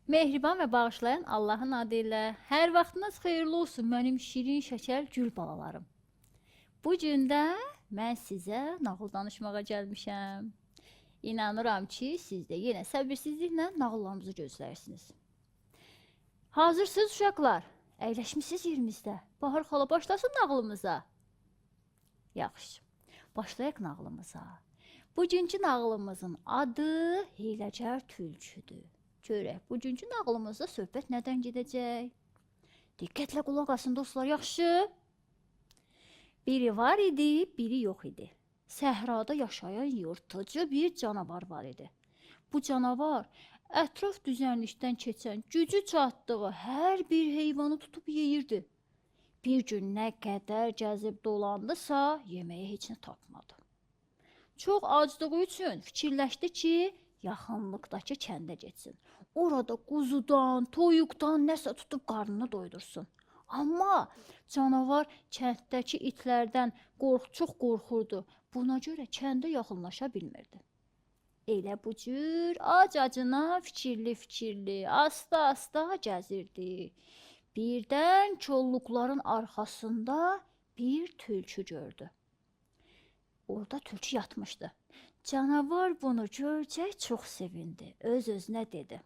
Mehriban və bağışlayan Allahın adı ilə hər vaxtınız xeyirli olsun mənim şirin şəkər gül balalarım. Bu gün də mən sizə nağıl danışmağa gəlmişəm. İnanıram ki, siz də yenə səbirsizliklə nağıllarımızı gözləyirsiniz. Hazırsınız uşaqlar? Əyləşmisiniz yerimizdə. Bahar xala başlasın nağılımıza. Yaxşı, başlayaq nağılımıza. Bugünkü nağılımızın adı Hiyləgər Tülküdür. Görək, bugünkü nağılımızda söhbət nədən gedəcək? Diqqətlə qulaq asın dostlar, yaxşı? Biri var idi, biri yox idi. Səhrada yaşayan yırtıcı bir canavar var idi. Bu canavar ətraf düzənlikdən keçən, gücü çatdığı hər bir heyvanı tutub yeyirdi. Bir gün nə qədər gəzib dolandısa, yeməyə heç nə tapmadı. Çox acdığı üçün fikirləşdi ki, yaxınlıqdakı kəndə getsin. Orada quzudan, toyuqdan nəsə tutub qarnını doydursun. Amma canavar kənddəki itlərdən çox qorxurdu. Buna görə kəndə yaxınlaşa bilmirdi. Elə bu cür ac-acına fikirli-fikirli, asta-asta gəzirdi. Birdən kolluqların arxasında bir tülkü gördü. Orada tülkü yatmışdı. Canavar bunu görcək çox sevindi. Öz-özünə dedi.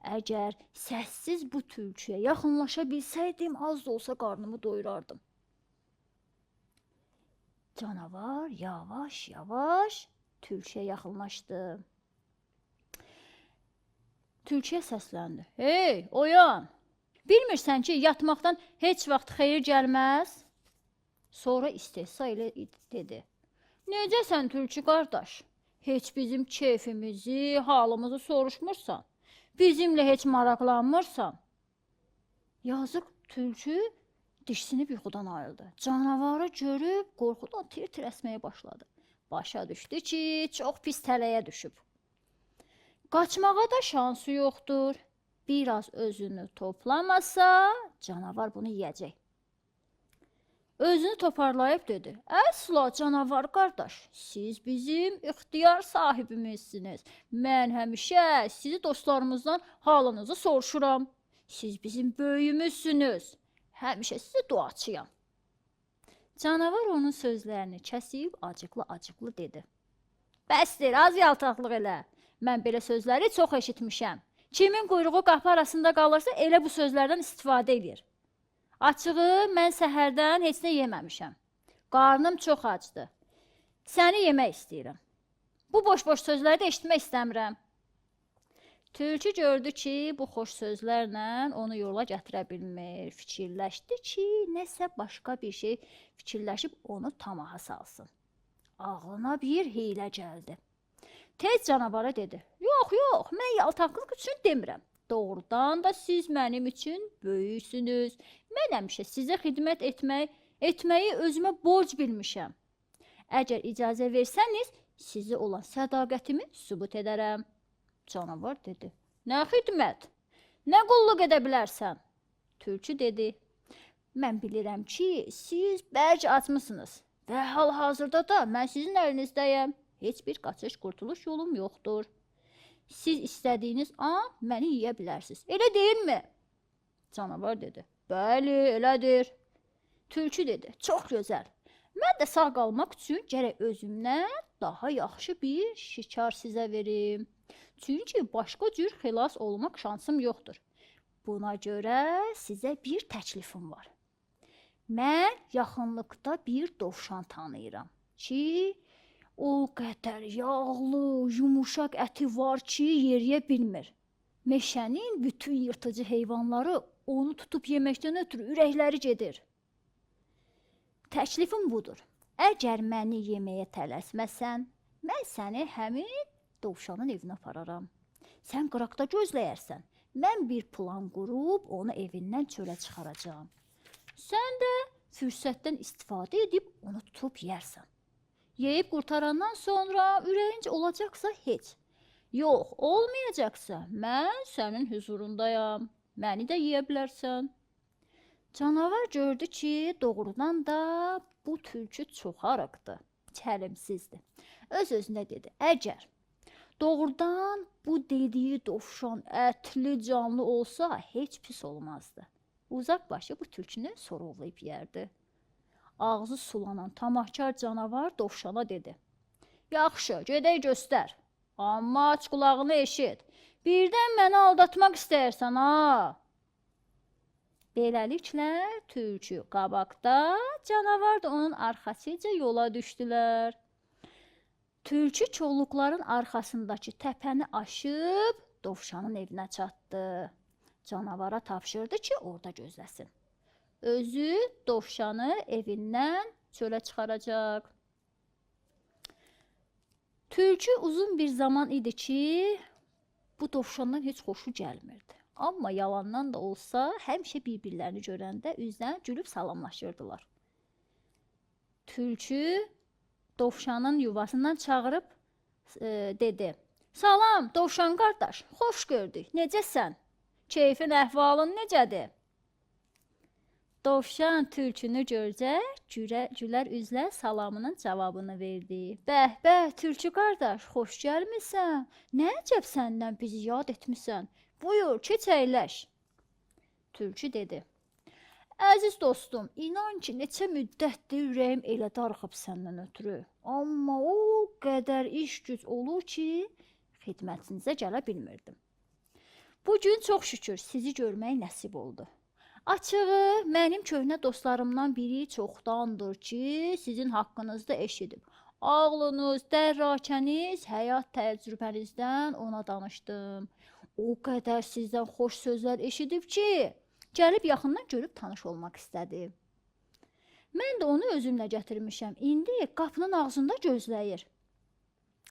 Əgər səssiz bu tülküyə yaxınlaşa bilsəydim, az da olsa qarnımı doyurardım. Canavar yavaş-yavaş tülküyə yaxınlaşdı. Tülküyə səsləndi. Hey, oyan! Bilmirsən ki, yatmaqdan heç vaxt xeyir gəlməz? Sonra istehza ilə dedi. Necəsən tülkü qardaş? Heç bizim keyfimizi, halımızı soruşmursan? Bizimlə heç maraqlanmırsan? Yazıq tülkü dişsinib yuxudan ayıldı. Canavarı görüb qorxudan tir-tir əsməyə başladı. Başa düşdü ki, çox pis tələyə düşüb. Qaçmağa da şansı yoxdur. Biraz özünü toplamasa, canavar bunu yeyəcək. Özünü toparlayıb dedi. Əsla canavar qardaş, siz bizim ixtiyar sahibimizsiniz. Mən həmişə sizi dostlarımızdan halınızı soruşuram. Siz bizim böyüyümüzsünüz. Həmişə sizə duaçıyam. Canavar onun sözlərini kəsib acıqlı-acıqlı dedi. Bəsdir, az yaltaqlıq elə. Mən belə sözləri çox eşitmişəm. Kimin quyruğu qapı arasında qalırsa elə bu sözlərdən istifadə edir. Açığı, mən səhərdən heç nə yeməmişəm. Qarnım çox acdı. Səni yemək istəyirəm. Bu boş-boş sözləri də eşitmək istəmirəm. Tülkü gördü ki, bu xoş sözlərlə onu yola gətirə bilmir. Fikirləşdi ki, nəsə başqa bir şey fikirləşib onu tamaha salsın. Ağlına bir hiylə gəldi. Tez canavara dedi. Yox, mən yaltaqlıq üçün demirəm. Doğrudan da siz mənim üçün böyüksünüz. Mən həmişə sizə xidmət etməyi özümə borc bilmişəm. Əgər icazə versəniz, sizə olan sədaqətimi sübut edərəm. Canavar dedi. Nə xidmət? Nə qulluq edə bilərsən? Tülkü dedi. Mən bilirəm ki, siz bərk acmısınız və hal-hazırda da mən sizin əlinizdəyəm. Heç bir qaçış qurtuluş yolum yoxdur. Siz istədiyiniz an məni yeyə bilərsiniz. Elə deyilmi? Canavar dedi. Bəli, elədir. Tülkü dedi. Çox gözəl. Mən də sağ qalmaq üçün gərək özümdən daha yaxşı bir şikar sizə verim. Çünki başqa cür xilas olmaq şansım yoxdur. Buna görə sizə bir təklifim var. Mən yaxınlıqda bir dovşan tanıyıram ki, o qədər yağlı, yumuşaq əti var ki, yeriyə bilmir. Meşənin bütün yırtıcı heyvanları onu tutub yeməkdən ötürü ürəkləri gedir. Təklifim budur. Əgər məni yeməyə tələsməsən, mən səni həmin dovşanın evinə apararam. Sən qıraqda gözləyərsən. Mən bir plan qurub onu evindən çölə çıxaracağam. Sən də fürsətdən istifadə edib onu tutub yeyərsən. Yeyib qurtarandan sonra ürəyincə olacaqsa heç. Yox, olmayacaqsa mən sənin huzurundayam. Məni də yeyə bilərsən. Canavar gördü ki, doğrudan da bu tülkü çox arıqdır, çəlimsizdir. Öz-özünə dedi, əgər doğrudan bu dediyi dovşan ətli canlı olsa heç pis olmazdı. Uzaq başı bu tülkünü sorovlayıb yerdi. Ağzı sulanan tamahkar canavar dovşana dedi. Yaxşı, gedək göstər. Amma aç qulağını eşit. Birdən məni aldatmaq istəyirsən, ha? Beləliklə, tülkü qabaqda, canavar da onun arxasıca yola düşdülər. Tülkü çolluqların arxasındakı təpəni aşıb, dovşanın evinə çatdı. Canavara tapşırdı ki, orada gözləsin. Özü dovşanı evindən çölə çıxaracaq. Tülkü uzun bir zaman idi ki, bu dovşandan heç xoşu gəlmirdi. Amma yalandan da olsa, həmişə bir-birlərini görəndə üzdən gülüb salamlaşırdılar. Tülkü dovşanın yuvasından çağırıb dedi. Salam, dovşan qardaş, xoş gördük, necəsən? Keyfin, əhvalın necədir? Dovşan tülkünü görcək, gülər üzlə salamının cavabını verdi. Bəh, tülkü qardaş, xoş gəlmisən. Nə əcəb səndən bizi yad etmisən? Buyur, keç əyləş. Tülkü dedi. Əziz dostum, inan ki, neçə müddətdir ürəyim elə darıxıb səndən ötürü. Amma o qədər iş güc olur ki, xidmətinizə gələ bilmirdim. Bugün çox şükür sizi görmək nəsib oldu. Açığı, mənim köhnə dostlarımdan biri çoxdandır ki, sizin haqqınızda eşidib. Ağlınız, dərrakəniz, həyat təcrübənizdən ona danışdım. O qədər sizdən xoş sözlər eşidib ki, gəlib yaxından görüb tanış olmaq istədi. Mən də onu özümlə gətirmişəm. İndi qapının ağzında gözləyir.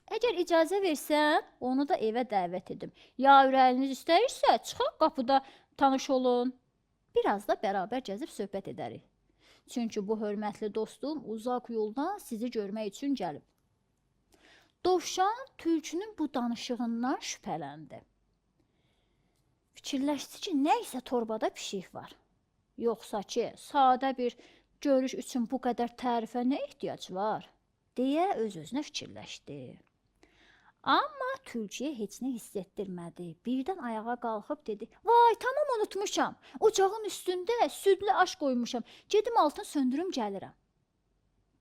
Əgər icazə versən, onu da evə dəvət edim. Ya ürəyiniz istəyirsə, çıxaq qapıda tanış olun. Biraz da bərabər gəzib söhbət edərik. Çünki bu hörmətli dostum uzaq yoldan sizi görmək üçün gəlib. Dovşan tülkünün bu danışığından şübhələndi. Fikirləşdi ki, nə isə torbada pişik var. Yoxsa ki, sadə bir görüş üçün bu qədər tərifə nə ehtiyac var? Deyə öz-özünə fikirləşdi. Amma tülküyə heç nə hiss etdirmədi. Birdən ayağa qalxıb dedi, vay, tamam unutmuşam. Ocağın üstündə südlü aş qoymuşam. Gedim altını söndürüm gəlirəm.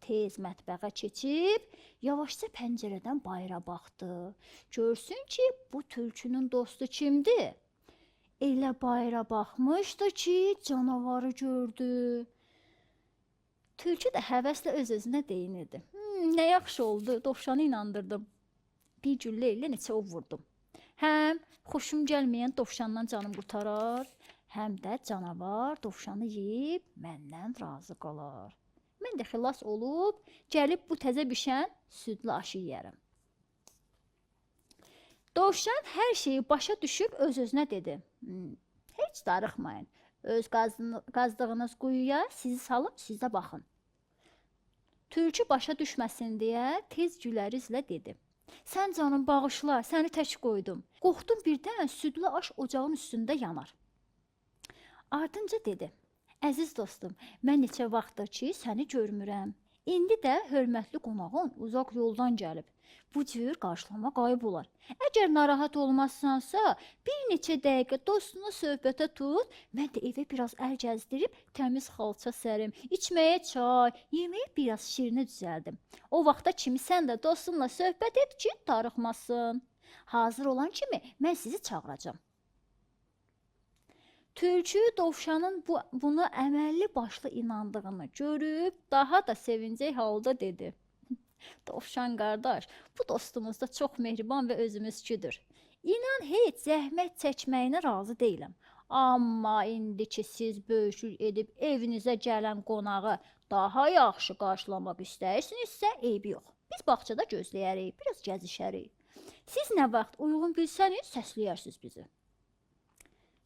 Tez mətbəxə keçib, yavaşca pəncərədən bayıra baxdı. Görsün ki, bu tülkünün dostu kimdir? Elə bayıra baxmışdı ki, canavarı gördü. Tülkü də həvəslə öz-özünə deyinirdi. Nə yaxşı oldu, dovşanı inandırdım. Bir güllə ilə neçə ov vurdum. Həm xoşum gəlməyən dovşandan canım qurtarar, həm də canavar dovşanı yeyib məndən razı qalar. Mən də xilas olub, gəlib bu təzə bişən südlü aşı yeyərəm. Dovşan hər şeyi başa düşüb öz-özünə dedi. Heç darıxmayın. Öz qazdığınız quyuya sizi salıb siz də baxın. Tülkü başa düşməsin deyə tez gülərizlə dedi. Sən canım bağışla, səni tək qoydum. Qorxdum birdən südlü aş ocağın üstündə yanar. Ardınca dedi. Əziz dostum, mən neçə vaxtdır ki, səni görmürəm. İndi də hörmətli qonağın uzaq yoldan gəlib. Bu cür qarşılama qayıb olar. Əgər narahat olmazsansa, bir neçə dəqiqə dostunu söhbətə tut, mən də evə biraz əl gəzdirib, təmiz xalça sərim, içməyə çay, yeməyə biraz şirini düzəldim. O vaxta kimi sən də dostunla söhbət et ki, darıxmasın. Hazır olan kimi mən sizi çağıracağım. Tülkü dovşanın buna əməlli başlı inandığını görüb, daha da sevincək halda dedi. Dovşan qardaş, bu dostumuz da çox mehriban və özümüzküdür. İnan heç zəhmət çəkməyinə razı deyiləm. Amma indi ki siz böyüşük edib evinizə gələn qonağı daha yaxşı qarşılamaq istəyirsinizsə, eybi yox. Biz bağçada gözləyərik, biraz gəzişərik. Siz nə vaxt uyğun bilsəniz, səsləyərsiniz bizi.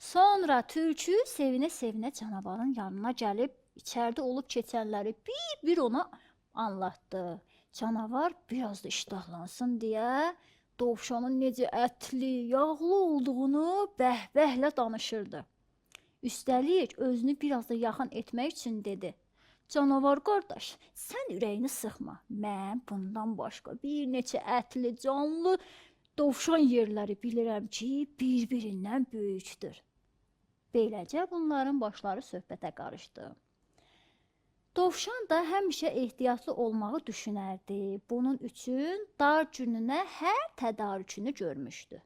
Sonra tülkü sevinə-sevinə canavarın yanına gəlib içəridə olub keçənləri bir ona anlatdı. Canavar biraz da iştahlansın deyə dovşanın necə ətli, yağlı olduğunu bəhbəhlə danışırdı. Üstəlik özünü biraz da yaxın etmək üçün dedi. Canavar qardaş, sən ürəyini sıxma. Mən bundan başqa bir neçə ətli, canlı dovşan yerləri bilirəm ki, bir-birindən böyükdür. Beləcə bunların başları söhbətə qarışdı. Dovşan da həmişə ehtiyatlı olmağı düşünərdi. Bunun üçün dar gününə hər tədarükünü görmüşdü.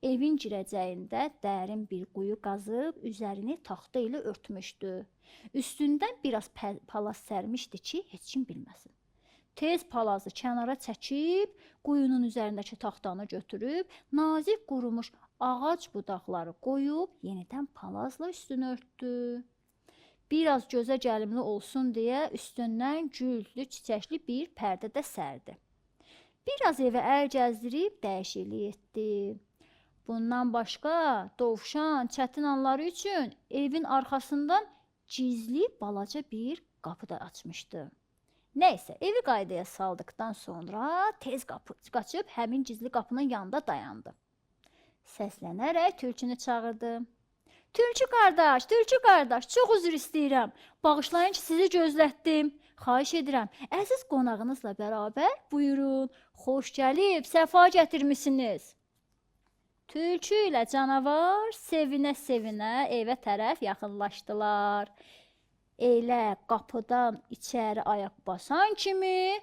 Evin girəcəyində dərin bir quyu qazıb üzərini taxta ilə örtmüşdü. Üstündən biraz palaz sərmişdi ki, heç kim bilməsin. Tez palazı kənara çəkib, quyunun üzərindəki taxtanı götürüb, nazik qurumuş ağac budaqları qoyub, yenidən palazla üstünü örtdü. Biraz gözə gəlimli olsun deyə üstündən güllü, çiçəkli bir pərdə də sərdi. Biraz evə əl gəzdirib dəyişiklik etdi. Bundan başqa dovşan çətin anları üçün evin arxasından gizli balaca bir qapı da açmışdı. Nəysə, evi qaydaya saldıqdan sonra tez qaçıb həmin gizli qapının yanında dayandı. Səslənərək tülkünü çağırdı. Tülkü qardaş, çox üzr istəyirəm. Bağışlayın ki, sizi gözlətdim. Xahiş edirəm, əziz qonağınızla bərabər buyurun. Xoş gəlib, səfa gətirmisiniz. Tülkü ilə canavar sevinə-sevinə evə tərəf yaxınlaşdılar. Elə qapıdan içəri ayaq basan kimi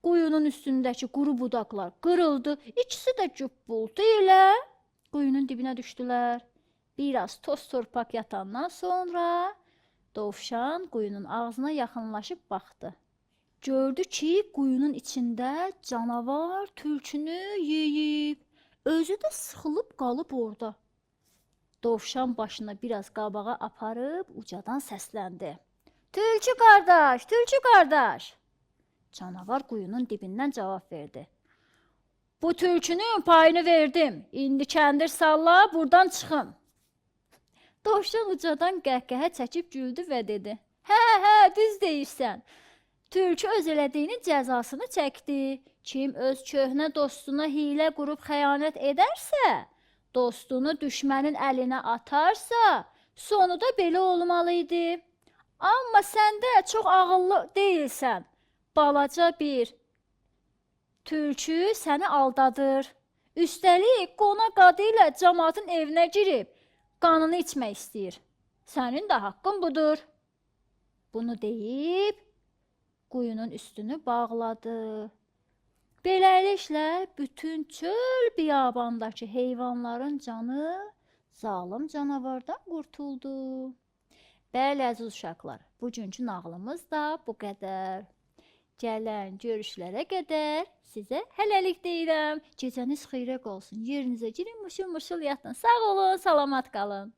quyunun üstündəki quru budaqlar qırıldı. İkisi də güppultu ilə quyunun dibinə düşdülər. Biraz toz torpaq yatandan sonra dovşan quyunun ağzına yaxınlaşıb baxdı. Gördü ki, quyunun içində canavar tülkünü yeyib, özü də sıxılıb qalıb orada. Dovşan başını biraz qabağa aparıb ucadan səsləndi. Tülkü qardaş. Canavar quyunun dibindən cavab verdi. Bu tülkünün payını verdim. İndi kəndir salla, buradan çıxın. Dovşan ucadan qəhqəhə çəkib güldü və dedi. Hə, düz deyirsən. Tülkü öz elədiyinin cəzasını çəkdi. Kim öz köhnə dostuna hiylə qurub xəyanət edərsə, dostunu düşmənin əlinə atarsa, sonu da belə olmalı idi. Amma sən də çox ağıllı deyilsən. Balaca bir tülkü səni aldadır. Üstəlik qonaq adı ilə cəmaatın evinə girib qanını içmək istəyir. Sənin də haqqın budur. Bunu deyib quyunun üstünü bağladı. Beləliklə bütün çöl biyabandakı heyvanların canı zalım canavardan qurtuldu. Bəli, əziz uşaqlar, bugünkü nağılımız da bu qədər. Gələn görüşlərə qədər sizə hələlik deyirəm. Gecəniz xeyrə qalsın. Yerinizə girin, mışıl-mışıl yatın. Sağ olun, salamat qalın.